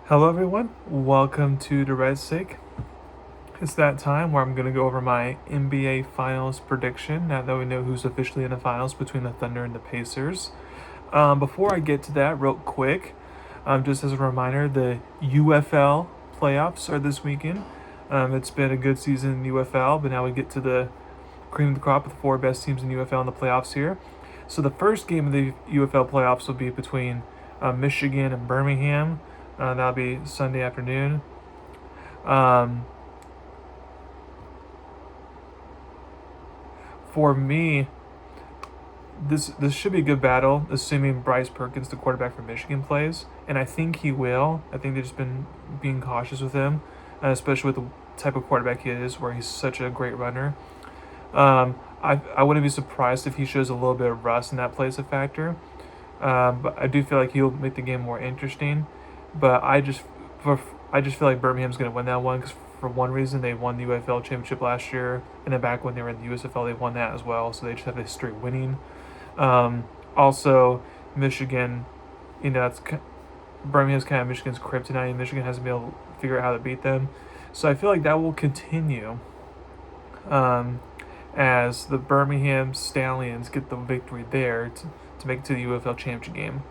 Hello, everyone. Welcome to Durrett. It's that time where I'm going to go over my NBA Finals prediction now that we know who's officially in the finals between the Thunder and the Pacers. Before I get to that, real quick, just as a reminder, the UFL playoffs are this weekend. It's been a good season in the UFL, but now we get to the cream of the crop with the four best teams in the UFL in the playoffs here. So the first game of the UFL playoffs will be between Michigan and Birmingham. That'll be Sunday afternoon. Um, for me, this should be a good battle, assuming Bryce Perkins, the quarterback for Michigan, plays, and I think he will. I think they've just been being cautious with him, especially with the type of quarterback he is, where he's such a great runner. I wouldn't be surprised if he shows a little bit of rust, and that plays a factor. But I do feel like he'll make the game more interesting. But I just feel like Birmingham's going to win that one because for one reason they won the UFL championship last year, and then back when they were in the USFL they won that as well. So they just have a straight winning. Also, Michigan, it's Birmingham's kind of Michigan's kryptonite. Michigan hasn't been able to figure out how to beat them, so I feel like that will continue. As the Birmingham Stallions get the victory there to make it to the UFL championship game.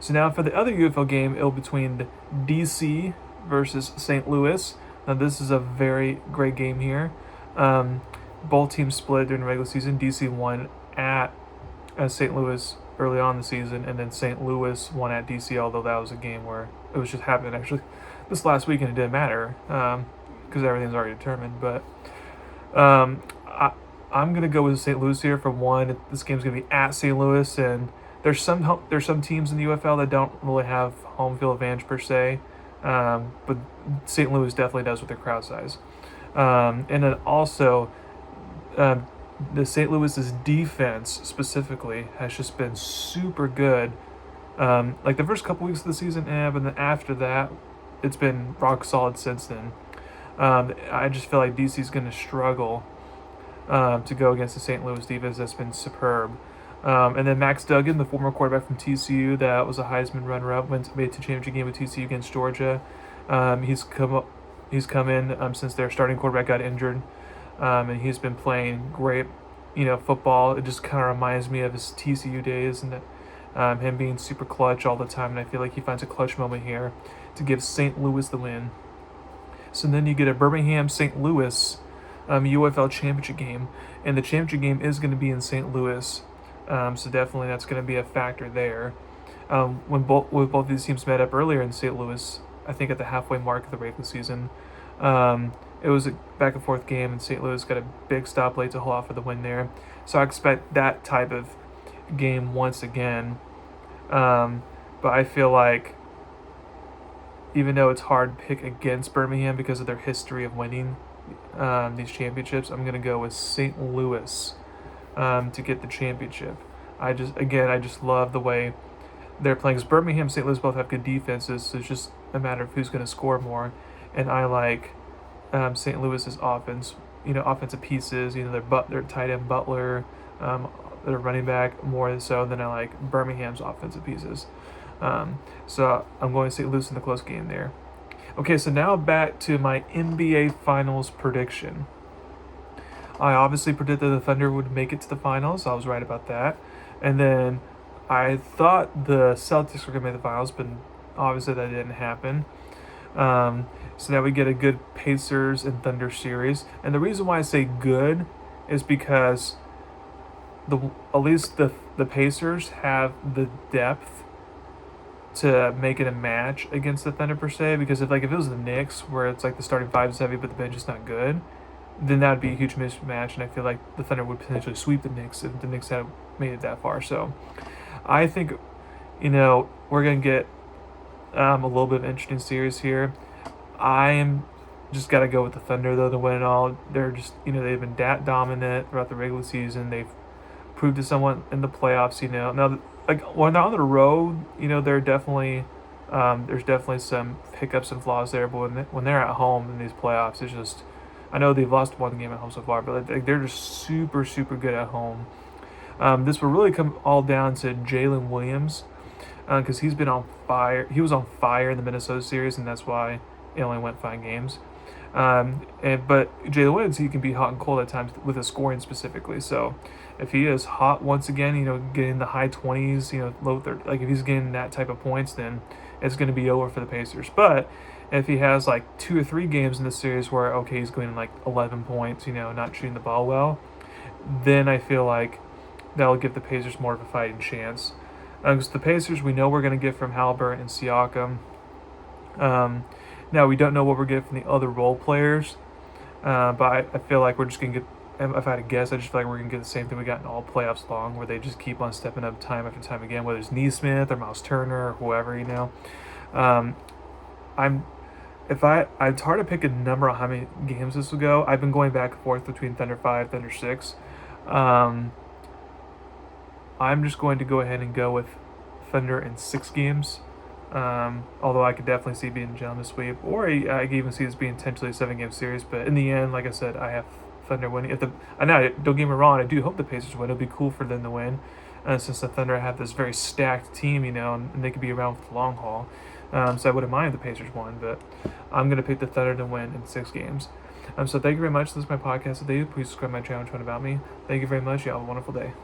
So now for the other UFL game, it'll be between DC versus St. Louis. Now this is a very great game here. Both teams split during the regular season. DC won at St. Louis early on in the season, and then St. Louis won at DC, although that was a game where it was just happening actually this last weekend. It didn't matter because everything's already determined. But I'm going to go with St. Louis here for one. This game's going to be at St. Louis, and there's some teams in the UFL that don't really have home field advantage per se, but St. Louis definitely does with their crowd size. And then also, the St. Louis's defense specifically has just been super good. Like the first couple weeks of the season, but then after that, it's been rock solid since then. I just feel like DC's going to struggle to go against the St. Louis defense that's been superb. And then Max Duggan, the former quarterback from TCU, that was a Heisman runner-up, made to championship game with TCU against Georgia. He's come in since their starting quarterback got injured, and he's been playing great, football. It just kind of reminds me of his TCU days and him being super clutch all the time. And I feel like he finds a clutch moment here to give St. Louis the win. So then you get a Birmingham St. Louis UFL championship game, and the championship game is going to be in St. Louis. So definitely that's going to be a factor there. When both these teams met up earlier in St. Louis, I think at the halfway mark of the regular season, it was a back and forth game, and St. Louis got a big stop late to hold off for the win there. So I expect that type of game once again. But I feel like even though it's hard to pick against Birmingham because of their history of winning these championships, I'm going to go with St. Louis to get the championship. I just love the way they're playing. Because Birmingham and St. Louis both have good defenses, so it's just a matter of who's going to score more. And I like St. Louis's offense, offensive pieces, their tight end Butler, their running back more so than I like Birmingham's offensive pieces. So I'm going to St. Louis in the close game there. Okay, so now back to my NBA Finals prediction. I obviously predicted the Thunder would make it to the finals. I was right about that. And then I thought the Celtics were going to make the finals, but obviously that didn't happen. So now we get a good Pacers and Thunder series. And the reason why I say good is because at least the Pacers have the depth to make it a match against the Thunder per se, because if it was the Knicks where it's like the starting five is heavy but the bench is not good, then that would be a huge mismatch, and I feel like the Thunder would potentially sweep the Knicks if the Knicks had made it that far. So I think we're gonna get a little bit of an interesting series here. I am just gotta go with the Thunder though to win it all. They're just they've been that dominant throughout the regular season. They've proved to someone in the playoffs. Now when they're on the road, they're definitely there's definitely some hiccups and flaws there. But when they're at home in these playoffs, it's just, I know they've lost one game at home so far, but they're just super, super good at home. This will really come all down to Jalen Williams. because he's been on fire. He was on fire in the Minnesota series, and that's why it only went 5 games. But Jalen Williams, he can be hot and cold at times with his scoring specifically. So if he is hot once again, getting the high 20s, low 30, like if he's getting that type of points, then it's going to be over for the Pacers. But if he has like 2 or 3 games in the series where, okay, he's going like 11 points, not shooting the ball well, then I feel like that'll give the Pacers more of a fighting chance. Because the Pacers, we know we're going to get from Halliburton and Siakam. Now, we don't know what we're getting from the other role players, but I feel like we're just going to get, if I had to guess, I just feel like we're going to get the same thing we got in all playoffs long, where they just keep on stepping up time after time again, whether it's Neesmith or Miles Turner or whoever, It's hard to pick a number on how many games this will go. I've been going back and forth between Thunder 5, Thunder 6. I'm just going to go ahead and go with Thunder in 6 games. Although I could definitely see it being a gentleman's sweep, or I could even see this being potentially a 7-game series. But in the end, like I said, I have Thunder winning. Don't get me wrong, I do hope the Pacers win. It'll be cool for them to win, since the Thunder have this very stacked team, and they could be around for the long haul. So I wouldn't mind if the Pacers won, but I'm gonna pick the Thunder to win in 6 games. So thank you very much. This is my podcast today. Please subscribe to my channel and tweet about me. Thank you very much. You have a wonderful day.